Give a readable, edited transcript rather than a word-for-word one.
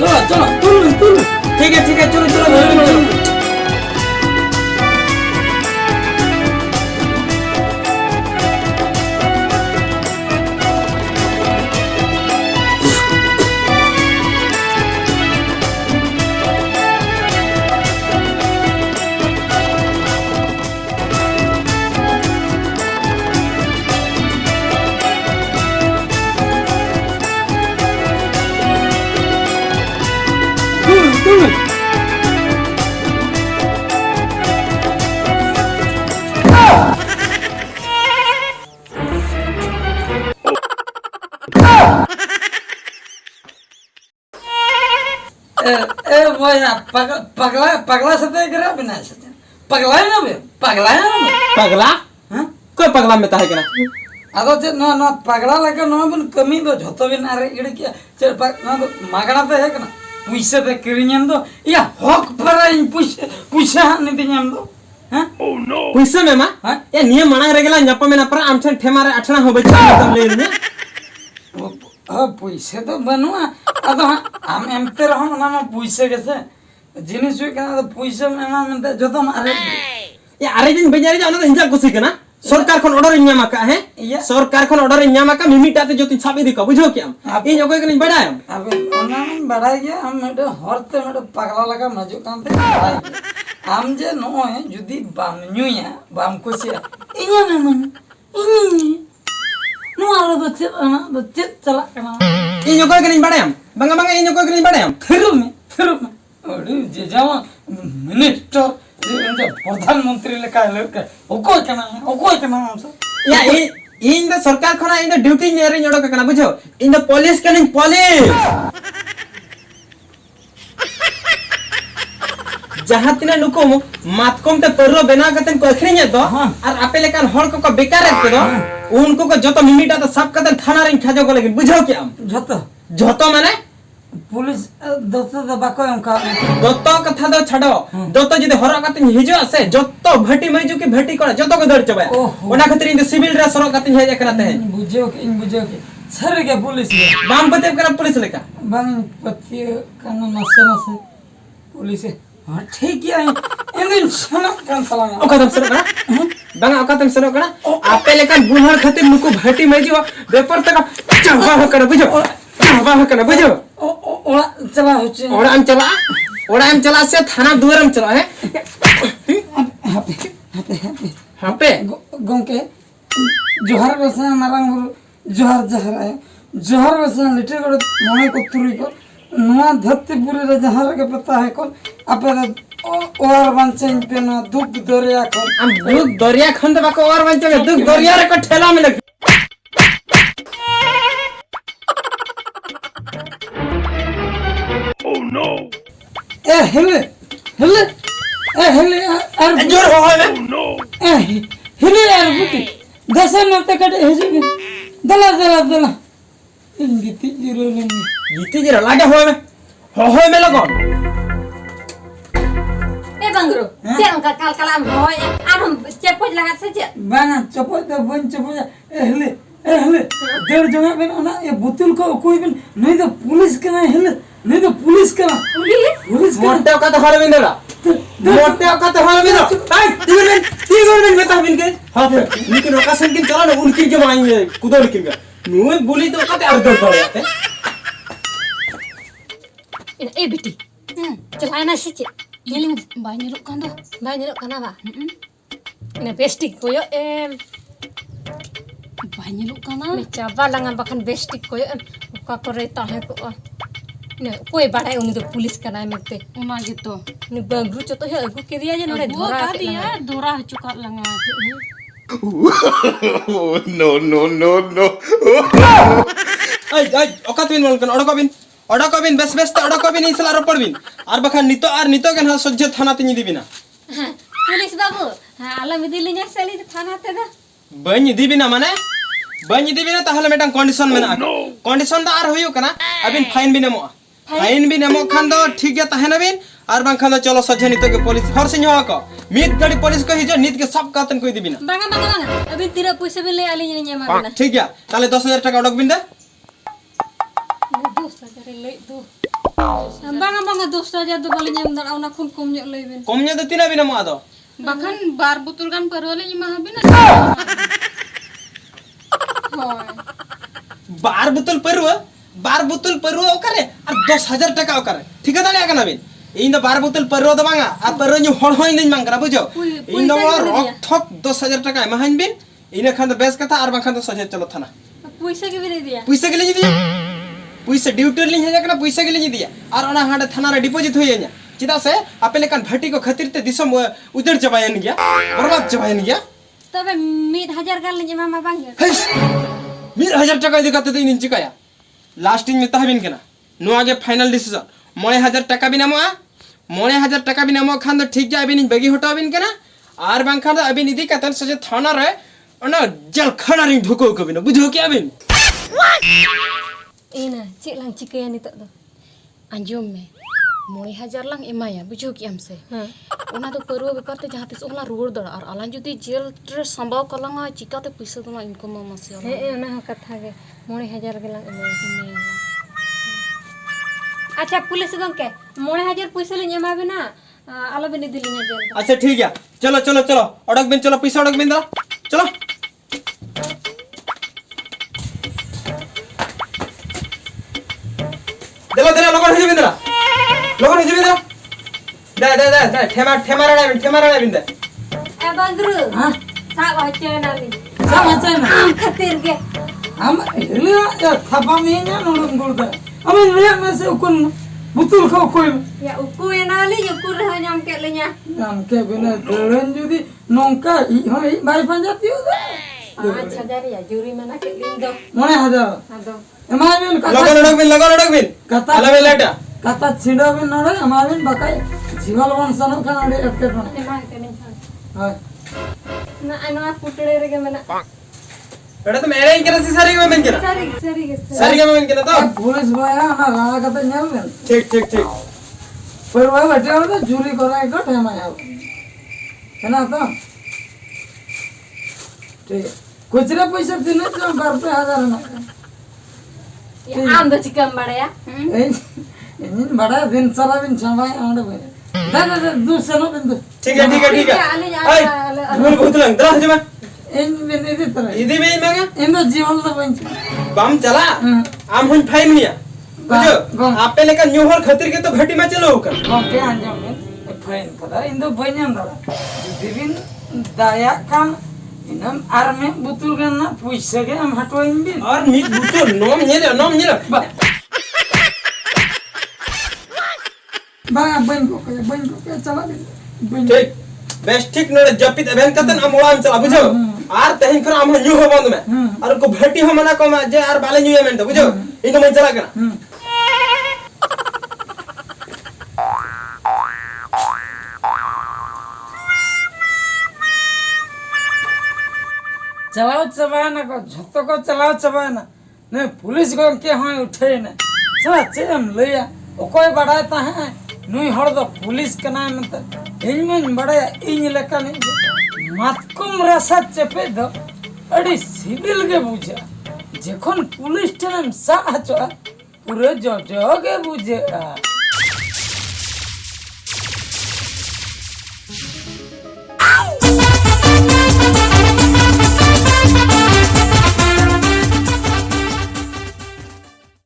चलो चलो तुल ठीक है चलो चलो पगला सते करा बिना सते पगला है ना बे पगला हाँ कोई पगला में ताहे करा आदो चे नो पगला लगा नो बन कमी दो झतो बिन आरे इड़ के चे नो मागणा ते है कना पुइसे ते किरियन दो या हक फराइन पुइसा निति ᱧᱟᱢ दो हां ओ नो पुइसा में मा ए नियम माना रेगला ᱧᱟᱯᱟ में ना पर आम छन ठेमारे अठना हो बच्चा एकदम ले ने पुइसे तो बनुआ आदो हम एमते रहन ना पुइसे के से जिनिस वे कना पुइसे में ना में जतो मारे या अरे दिन बजारे जानो हिंजा कुसी कना सरकार खन ऑर्डर ᱧᱟᱢ का है सरकार खन ऑर्डर ᱧᱟᱢ का मिमिटाते जोती छापी दिका बुझो क्या इन ओको कनी बड़ा है अब ओना में बड़ा गया हम मेडे हरते मेडे पगला लगा मजो कांते हम जे नो है जुदी बाम न्यूया बाम कुसिया इnya ना मन इnya नो आलो दो चेत चला कना इन ओको कनी बड़ा है बंगा इन ओको कनी बड़ा है फिर में ओडी जे जावा मिनिस्टर प्रधानमंत्री लेका ओको कना या इन द सरकार खना इन द ड्यूटी नेरे नडो कना बुझो इन द पुलिस कनी पुलिस जहां तिना नुको मातकोम ते पररो बेना कतन को अखरिnya दो और आपे लेकान हर को बेकार रख दो उनको को जतो मिमिटा तो सब कतन थाना रे खाजो को लेकिन बुझो क्या जतो माने पुलिस दोतो द बाको हमका दोतो कथा दो छाडो दोतो जदि हरा कतन हिजो आसे जतो भटी मइजु के भटी कोना जतो को दर चबा ओना खातिर इन सिविल ड्रेस हरा कतन हेजा करते हैं बुझो के सर के पुलिस बाम पते करा पुलिस लेका बाम पति कानो नसे पुलिस हां ठीक है इन सना कान सलाना ओकदम सरो करा बांगा ओकदम सरो करा आपे लेकान बुढ़ार खातिर नुको भटी मइजु पेपर तक चवा कर बुझो चवा कर बुझो ओड़ा चला होचे ओड़ा हम चला से थाना दुआरम चला है हापे गंके जोहार बसा नारायण जोहार आए जोहार बसा लिटे गड मने को तुरी को नवा धरतीपुरी रे जहार के पता है कौन आपे और बंचन पे ना दुख दरिया कौन हम दुख दरिया खंड बाको और बंचन दुख दरिया रे को ठेला में लग Oh no! hele ar जोर हो है Oh no! hele ar buti दसा नते कटे हेजे दला गीती जीरो लागे हो में लगो ए बंगरो चेंग का कलम होय आर हम चेपज लगा से चे बाना चपज द बन चपज hele देर जगह बिन ओना ए बुतुल को कोई बिन नहीं तो पुलिस के नहीं तो पुलिस का मोटे का तो हर बिंदरा मोटे का तो हर बिंदरा ती गवर्नमेंट में ता बिन के हां लेकिन लोकेशन किन चला ना उनकी के माई कुदो लेकिन का नुए बोली तो का अर्ध कर जाते ए बेटी चला ना से चे येली बाय नेलो काना बा ने बेस्टिक कोयो ए बाय नेलो काना मे चाबा लंगा बखन बेस्टिक कोयो का करे ताहे को ने कोई बड़ा उनी तो पुलिस का नाम लगते उना गे तो ने बंगरू चतो है अगु के दिया जे नडे धोरा चुका लंगा नो आई ओकात बिन बोलकन अडको बिन बेस त अडको बिन इसला रपड़ बिन आर बखा नितो के ना सज्ज थाना तिनी दिबिना पुलिस बाबू आला में दिल्ली ने सेली थाना ते दा बनी दिबिना माने बनी दिबिना ताहले मेटन कंडीशन में ना कंडीशन दा आर होयो कना अबिन फाइन बिन एमो खान दो ठीक गया ताहेना बिन आर बां खान दो चलो सज्ज नितो के पुलिस फर से हो को मीत गाड़ी पुलिस को हिजो नित के सब कातन कोई दिबिना बांगा अभी तेरा पैसे भी ले आली ने मारना ठीक गया ताले 10000 টাকা अडक बिन दे 2000 ले दो Banga banga 10,000 do balinya em dar ona khun kom nyok leibin. Komnya do tina bina mo ado. Bahkan bar botol kan parwale nyima habina. Hoy. बार बोतल परवा ओकरे और 10,000 टाका ओकरे ठीक है दाड़े आकना बिन इन दो बार बोतल परवा दो बांगा और परवा न्यू हड़ हई नहीं मांगरा बुझो इन दो रक ठक 10,000 टाका महाइन बिन इने खान तो बेस कथा और बांखान तो सजे चलो थाना पैसा के भी दिया पैसा के लिए दिया पैसा ड्यूटी लिंग है जकना पैसा के लिए दिया और ओना हांडे थाना रे डिपॉजिट होई nya चिदा से आपे लेकन भट्टी को खातिर ते दिसम उजड़ चबायन गया बर्बाद चबायन गया तबे 1,000 गाल nyima ma bang. 1,000 টাকা দিকাতে তো ইন চিকায়া লাস্টিং মেতা হবিন কেনা নো আগে ফাইনাল ডিসিশন 9,000 টাকা বিনামো 9,000 টাকা বিনামো খান তো ঠিক যা আবিন বেগি হটা হবিন কেনা আর বাং খান আবিন ইদি কাতন সজে থানা রে অনা জেল খানারিং ঢুকো কবিন বুঝো কি আবিন Ina, cik lang cika yang itu tuh. Anjum me, 9,000 lang emaya, bujuk kiam se. Ona tuh perlu bekar tuh jahat itu olah ruur dora. Ar alan jadi jail terus sambal kalang aja cika tuh pisau tuh income masih orang. Nah kata ge 9,000 galang emaya. Acha police गंके 9,000 पैसा ले nyama bina ala bini dilinya jail. अच्छा ठीक है चलो चलो चलो अड़क बिन चलो पैसा अड़क बिन चलो देखो तेरा लोगों ने बिंदरा दे ठेमा रड़ा बिंदे Eh Bandru, हाँ sak baca nali. sama cina Khatir ge. हम हिलिया या थपा में nya नोडम गुड़दा हमें लिया में से उकुन बुतुल को कोई Ya uku nali uku reh nyam ke lenya. हम के बिना दरन जुदी नोंका हई भाई पंजाती हो Acha jari ya juri mana ke lindo. 9,000 Ado. एमाबिन लोगों अड़क बिन कथा अला में लेटा कथा छिड़ा बिन नडे एमाबिन बकाई जीवल वंशन खान अडे अटके पण Emang tenin san. हाय Na anu putde rege mana. एड़ा तो मेरे इनके रसी सारी में बिन केना Sari ge. सारी में बिन केना तो पुलिस भाया ना राणा कथा ᱧᱮᱞ बेन ठीक पर वो बैठे हो तो चोरी कराए का टाइम आया है ना तो ठीक है खुचरा पैसा देने तो 12,000 ना Ya am do cikam bada ya. इन बड़ा दिन सारा दिन छमाय आंडे बने दादा दूसरा नो बिंदु ठीक है Ali आई ala. भूल भूत लंग दरा जमा इन बिंदु इधर तरह इदी में मांगा इन तो जीवन तो बन बम चला आम हुन फाइन मिया बुझो गम। आपे लेकर न्यू हॉल खातिर के तो घटी में चलो कर ओके अंजाम में फाइन कदा इन तो बनियान दरा दिबिन दाया काम इनम आर्मी बुतुल गना पैसा के हम हटवाइन बिन और मीट बुतो नोम नेले बागा बन को चला बिन ठीक बेस्ट ठीक नोड़े जपित एवेन कतन हम उड़ान चला बुझो आर तहिन खरा हम न्यू हो बंद में और को भटी हो मना को में जे आर बाले न्यू एमेंट बुझो इनको मन चला कना चलाओ चबाया ना को झत्तो को चलाओ चबाया ना ने पुलिस को के हां उठे ना चला चेम लिया ओकोय बड़ाता है नुई हड़ दो पुलिस के नाम मत इन में बड़ा इन लेका नहीं मातकुम रसा चपे दो अड़ी सिविल के बुझा जेखन पुलिस टेम सा आचो पूरे जो के बुझे